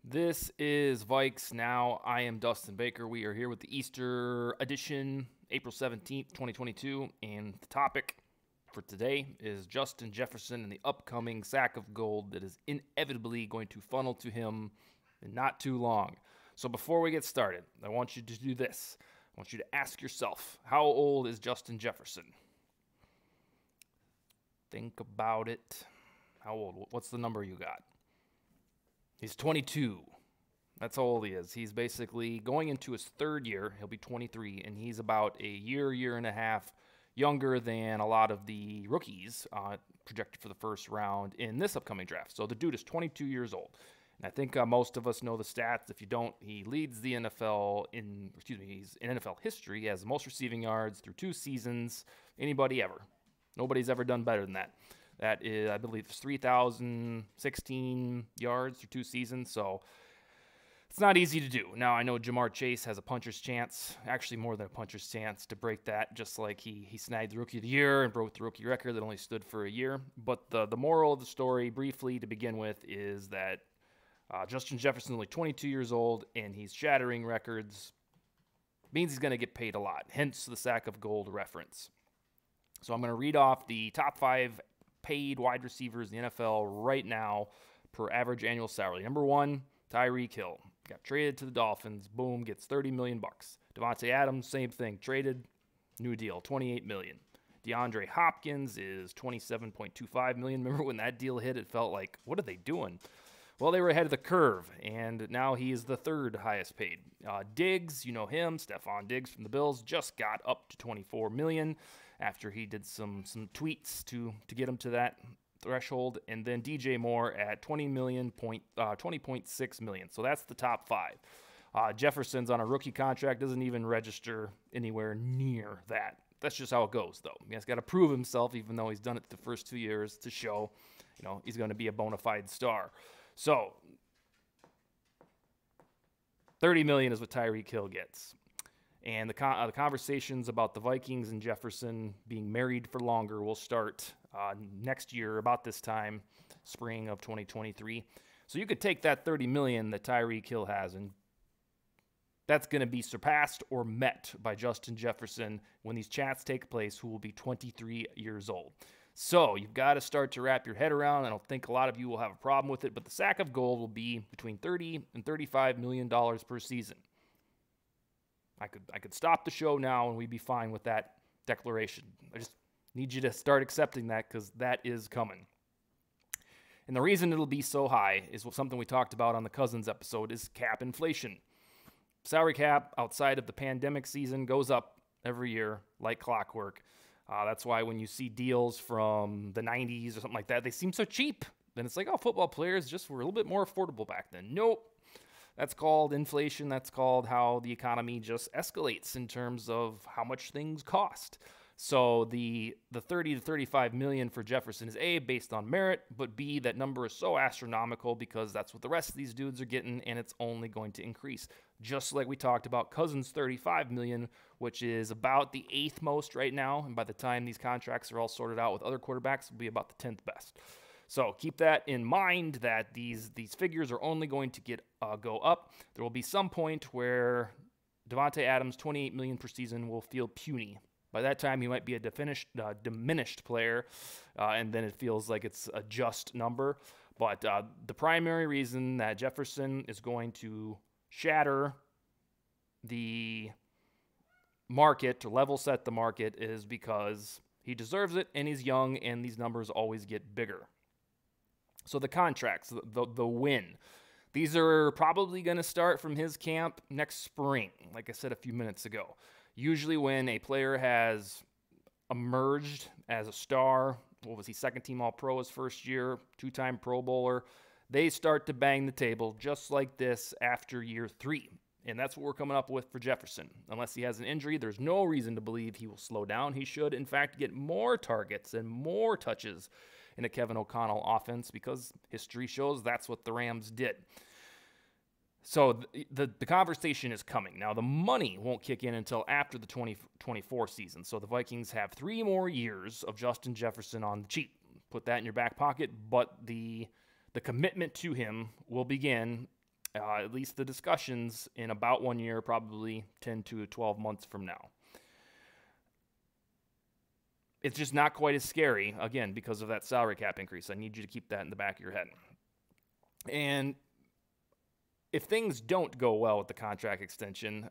This is VikesNow. I am Dustin Baker. We are here with the Easter edition, April 17th, 2022. And the topic for today is Justin Jefferson and the upcoming sack of gold that is inevitably going to funnel to him in not too long. So before we get started, I want you to do this. I want you to ask yourself, how old is Justin Jefferson? Think about it. How old? What's the number you got? He's 22. That's how old he is. He's basically going into his third year. He'll be 23, and he's about a year and a half younger than a lot of the rookies projected for the first round in this upcoming draft. So the dude is 22 years old. And I think most of us know the stats. If you don't, he leads the NFL he's in NFL history. He has the most receiving yards through 2 seasons. Anybody ever. Nobody's ever done better than that. That is, I believe, 3,016 yards through 2 seasons. So it's not easy to do. Now, I know Jamar Chase has a puncher's chance, actually more than a puncher's chance to break that, just like he snagged the Rookie of the Year and broke the rookie record that only stood for a year. But the moral of the story, briefly to begin with, is that Justin Jefferson is only 22 years old, and he's shattering records. Means he's going to get paid a lot, hence the sack of gold reference. So I'm going to read off the top 5 paid wide receivers in the NFL right now per average annual salary. Number 1, Tyreek Hill. Got traded to the Dolphins. Boom, gets $30 million. Davante Adams, same thing. Traded, new deal, $28 million. DeAndre Hopkins is $27.25 million. Remember when that deal hit, it felt like, what are they doing? Well, they were ahead of the curve, and now he is the 3rd highest paid. Diggs, you know him, Stephon Diggs from the Bills, just got up to $24 million after he did some tweets to get him to that threshold. And then DJ Moore at $20.6 million. So that's the top 5. Jefferson's on a rookie contract, doesn't even register anywhere near that. That's just how it goes, though. He's got to prove himself, even though he's done it the first 2 years, to show, he's going to be a bona fide star. So, $30 million is what Tyreek Hill gets. And the conversations about the Vikings and Jefferson being married for longer will start next year, about this time, spring of 2023. So you could take that $30 million that Tyreek Hill has, and that's going to be surpassed or met by Justin Jefferson when these chats take place, who will be 23 years old. So you've got to start to wrap your head around. I don't think a lot of you will have a problem with it, but the sack of gold will be between $30 and $35 million per season. I could stop the show now and we'd be fine with that declaration. I just need you to start accepting that, because that is coming. And the reason it'll be so high is something we talked about on the Cousins episode, is cap inflation. Salary cap outside of the pandemic season goes up every year like clockwork. That's why when you see deals from the 90s or something like that, they seem so cheap. Then it's like, oh, football players just were a little bit more affordable back then. Nope. That's called inflation. That's called how the economy just escalates in terms of how much things cost. So the 30 to 35 million for Jefferson is A, based on merit, but B, that number is so astronomical because that's what the rest of these dudes are getting, and it's only going to increase. Just like we talked about Cousins' 35 million, which is about the 8th most right now, and by the time these contracts are all sorted out with other quarterbacks, will be about the 10th best. So keep that in mind, that these figures are only going to go up. There will be some point where Davante Adams, $28 million per season, will feel puny. By that time, he might be a diminished player, and then it feels like it's a just number. But the primary reason that Jefferson is going to shatter the market, to level set the market, is because he deserves it, and he's young, and these numbers always get bigger. So the contracts, the win, these are probably going to start from his camp next spring, like I said a few minutes ago. Usually when a player has emerged as a star, what was he, 2nd-team All-Pro his first year, 2-time Pro Bowler, they start to bang the table just like this after year 3. And that's what we're coming up with for Jefferson. Unless he has an injury, there's no reason to believe he will slow down. He should, in fact, get more targets and more touches in a Kevin O'Connell offense, because history shows that's what the Rams did. So the conversation is coming. Now, the money won't kick in until after the 2024 season. So the Vikings have 3 more years of Justin Jefferson on the cheap. Put that in your back pocket. But the commitment to him will begin at least the discussions, in about 1 year, probably 10 to 12 months from now. It's just not quite as scary, again, because of that salary cap increase. I need you to keep that in the back of your head. And if things don't go well with the contract extension,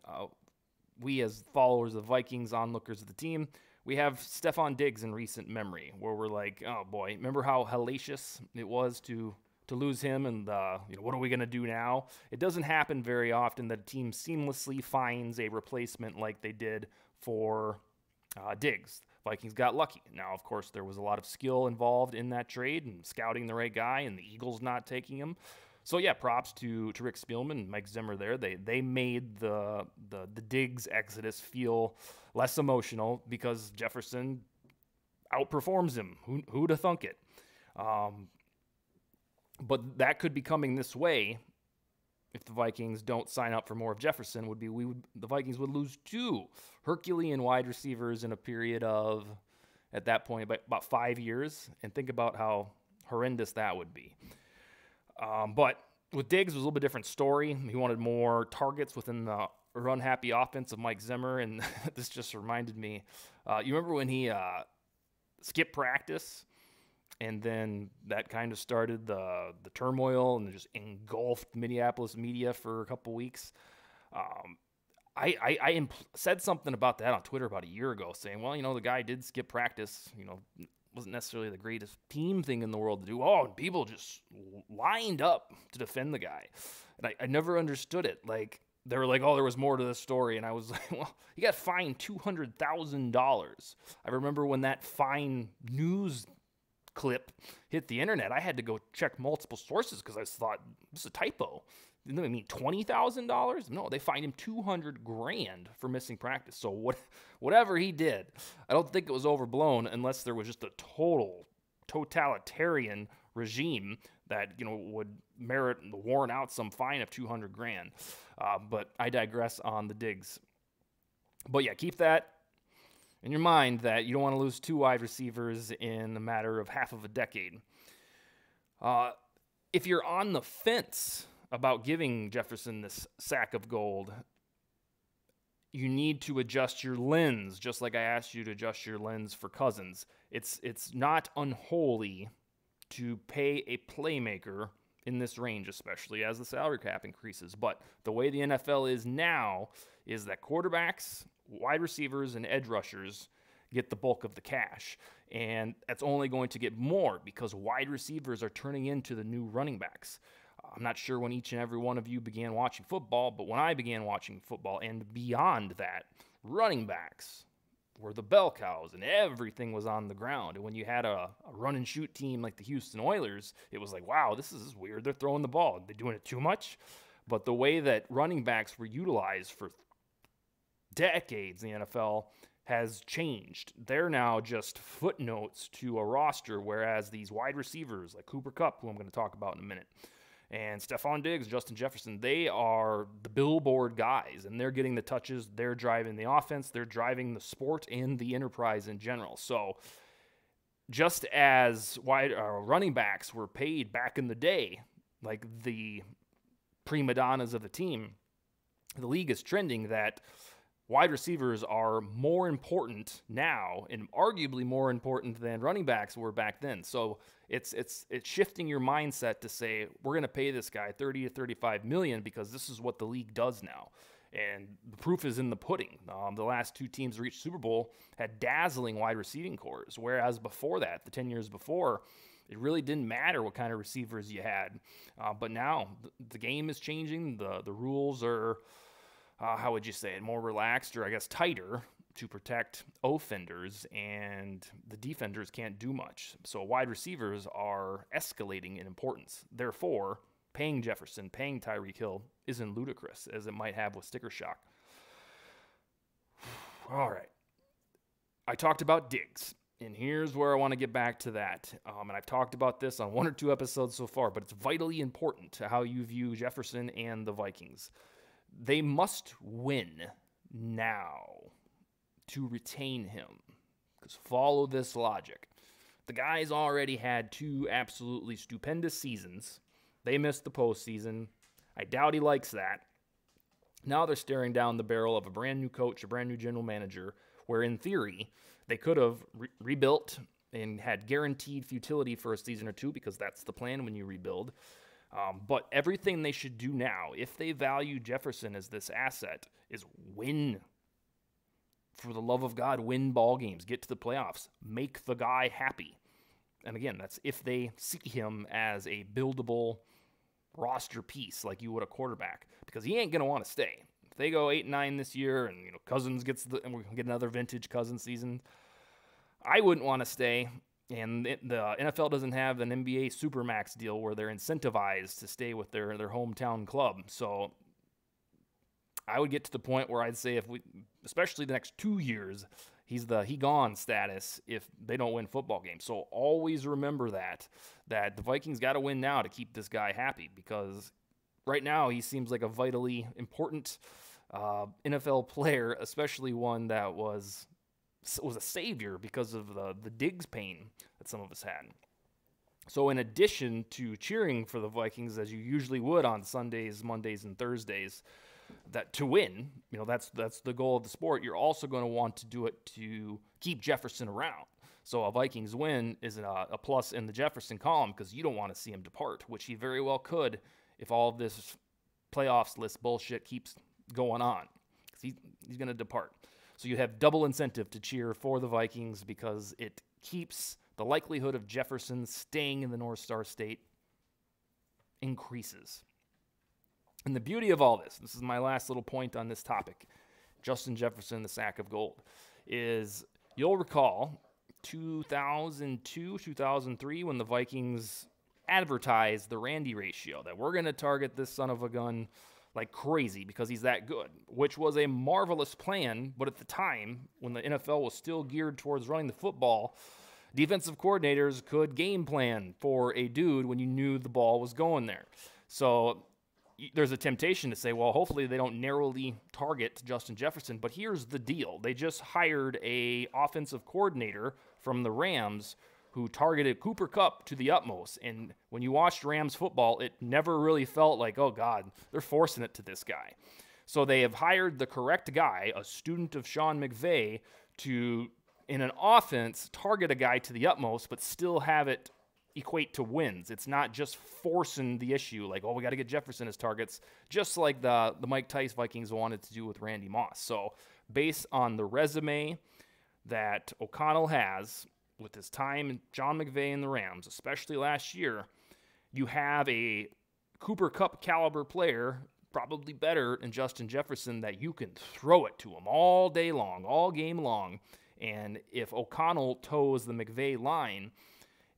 we as followers of the Vikings, onlookers of the team, we have Stefon Diggs in recent memory, where we're like, oh boy, remember how hellacious it was to lose him, and what are we going to do now? It doesn't happen very often that a team seamlessly finds a replacement like they did for Diggs. Vikings got lucky. Now, of course, there was a lot of skill involved in that trade and scouting the right guy, and the Eagles not taking him. So yeah, props to Rick Spielman and Mike Zimmer there. They made the Diggs exodus feel less emotional because Jefferson outperforms him. Who'd have thunk it? But that could be coming this way if the Vikings don't sign up for more of Jefferson. The Vikings would lose 2 Herculean wide receivers in a period of, at that point, about 5 years. And think about how horrendous that would be. But with Diggs, it was a little bit different story. He wanted more targets within the run-happy offense of Mike Zimmer, and this just reminded me. You remember when he skipped practice, and then that kind of started the turmoil and just engulfed Minneapolis media for a couple weeks? I said something about that on Twitter about a year ago, saying, well, the guy did skip practice, wasn't necessarily the greatest team thing in the world to do. Oh, and people just lined up to defend the guy. And I never understood it. Like, they were like, oh, there was more to this story. And I was like, well, he got fined $200,000. I remember when that fine news clip hit the internet, I had to go check multiple sources because I thought, this is a typo. Didn't they mean $20,000? No, they fined him $200,000 for missing practice. So whatever he did, I don't think it was overblown unless there was just a totalitarian regime that would merit the warrant out some fine of $200,000. But I digress on the Diggs. But yeah, keep that in your mind that you don't want to lose 2 wide receivers in a matter of half of a decade. If you're on the fence about giving Jefferson this sack of gold, you need to adjust your lens, just like I asked you to adjust your lens for Cousins. It's not unholy to pay a playmaker in this range, especially as the salary cap increases. But the way the NFL is now is that quarterbacks, wide receivers, and edge rushers get the bulk of the cash. And that's only going to get more because wide receivers are turning into the new running backs. I'm not sure when each and every one of you began watching football, but when I began watching football and beyond that, running backs were the bell cows and everything was on the ground. And when you had a run and shoot team like the Houston Oilers, it was like, wow, this is weird. They're throwing the ball. Are they doing it too much? But the way that running backs were utilized for decades in the NFL has changed. They're now just footnotes to a roster, whereas these wide receivers like Cooper Kupp, who I'm going to talk about in a minute, and Stefon Diggs, Justin Jefferson, they are the billboard guys, and they're getting the touches. They're driving the offense. They're driving the sport and the enterprise in general. So just as running backs were paid back in the day, like the prima donnas of the team, the league is trending that wide receivers are more important now and arguably more important than running backs were back then. So it's shifting your mindset to say, we're going to pay this guy $30 to $35 million because this is what the league does now. And the proof is in the pudding. The last 2 teams to reach Super Bowl had dazzling wide receiving cores, whereas before that, the 10 years before, it really didn't matter what kind of receivers you had. But now the game is changing. The rules are, how would you say it, more relaxed or I guess tighter to protect offenders, and the defenders can't do much. So wide receivers are escalating in importance. Therefore, paying Jefferson, paying Tyreek Hill isn't ludicrous as it might have with sticker shock. All right. I talked about Diggs, and here's where I want to get back to that. And I've talked about this on 1 or 2 episodes so far, but it's vitally important to how you view Jefferson and the Vikings. They must win now to retain him. Because follow this logic. The guy's already had 2 absolutely stupendous seasons. They missed the postseason. I doubt he likes that. Now they're staring down the barrel of a brand new coach, a brand new general manager, where in theory they could have rebuilt and had guaranteed futility for a season or two, because that's the plan when you rebuild. But everything they should do now, if they value Jefferson as this asset, is win. For the love of God, win ball games, get to the playoffs, make the guy happy. And again, that's if they see him as a buildable roster piece like you would a quarterback, because he ain't going to want to stay. If they go 8-9 this year and Cousins gets and we can get another vintage Cousins season, I wouldn't want to stay. And the NFL doesn't have an NBA Supermax deal where they're incentivized to stay with their hometown club. So I would get to the point where I'd say, if we, especially the next 2 years, he's the he gone status if they don't win football games. So always remember that the Vikings got to win now to keep this guy happy, because right now he seems like a vitally important NFL player, especially one that was a savior because of the Diggs pain that some of us had. So in addition to cheering for the Vikings as you usually would on Sundays, Mondays, and Thursdays, that to win, that's the goal of the sport, you're also going to want to do it to keep Jefferson around. So a Vikings win is a plus in the Jefferson column, because you don't want to see him depart, which he very well could if all of this playoffs list bullshit keeps going on, because he's going to depart. So you have double incentive to cheer for the Vikings, because it keeps the likelihood of Jefferson staying in the North Star State increases. And the beauty of all this is my last little point on this topic, Justin Jefferson, the sack of gold, is you'll recall 2002, 2003, when the Vikings advertised the Randy ratio, that we're going to target this son of a gun like crazy because he's that good, which was a marvelous plan. But at the time, when the NFL was still geared towards running the football, defensive coordinators could game plan for a dude when you knew the ball was going there. So there's a temptation to say, well, hopefully they don't narrowly target Justin Jefferson. But here's the deal. They just hired a offensive coordinator from the Rams who targeted Cooper Kupp to the utmost. And when you watched Rams football, it never really felt like, oh, God, they're forcing it to this guy. So they have hired the correct guy, a student of Sean McVay, to, in an offense, target a guy to the utmost, but still have it equate to wins. It's not just forcing the issue, like, oh, we got to get Jefferson as targets, just like the Mike Tice Vikings wanted to do with Randy Moss. So based on the resume that O'Connell has with his time in John McVay and the Rams, especially last year, you have a Cooper Kupp caliber player, probably better than Justin Jefferson, that you can throw it to him all day long, all game long. And if O'Connell toes the McVay line,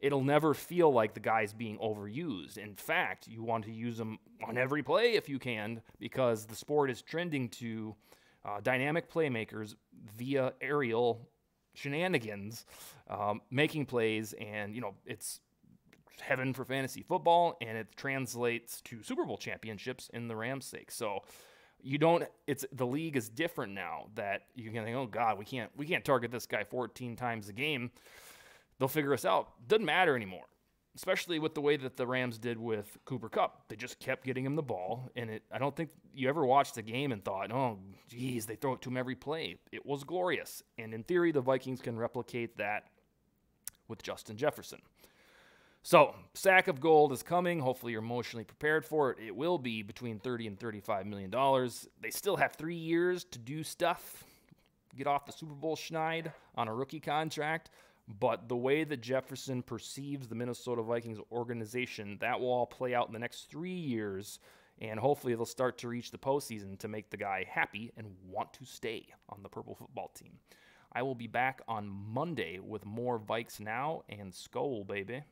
it'll never feel like the guy's being overused. In fact, you want to use him on every play if you can, because the sport is trending to dynamic playmakers via aerial shenanigans, making plays, and it's heaven for fantasy football, and it translates to Super Bowl championships in the Rams' sake. So the league is different now, that you can think, oh God, we can't target this guy 14 times a game. They'll figure us out. Doesn't matter anymore, especially with the way that the Rams did with Cooper Kupp. They just kept getting him the ball, and I don't think you ever watched the game and thought, oh, geez, they throw it to him every play. It was glorious, and in theory, the Vikings can replicate that with Justin Jefferson. So, sack of gold is coming. Hopefully, you're emotionally prepared for it. It will be between $30 and $35 million. They still have 3 years to do stuff, get off the Super Bowl schneid on a rookie contract. But the way that Jefferson perceives the Minnesota Vikings organization, that will all play out in the next 3 years, and hopefully they'll start to reach the postseason to make the guy happy and want to stay on the Purple football team. I will be back on Monday with more VikesNow and Skol, baby.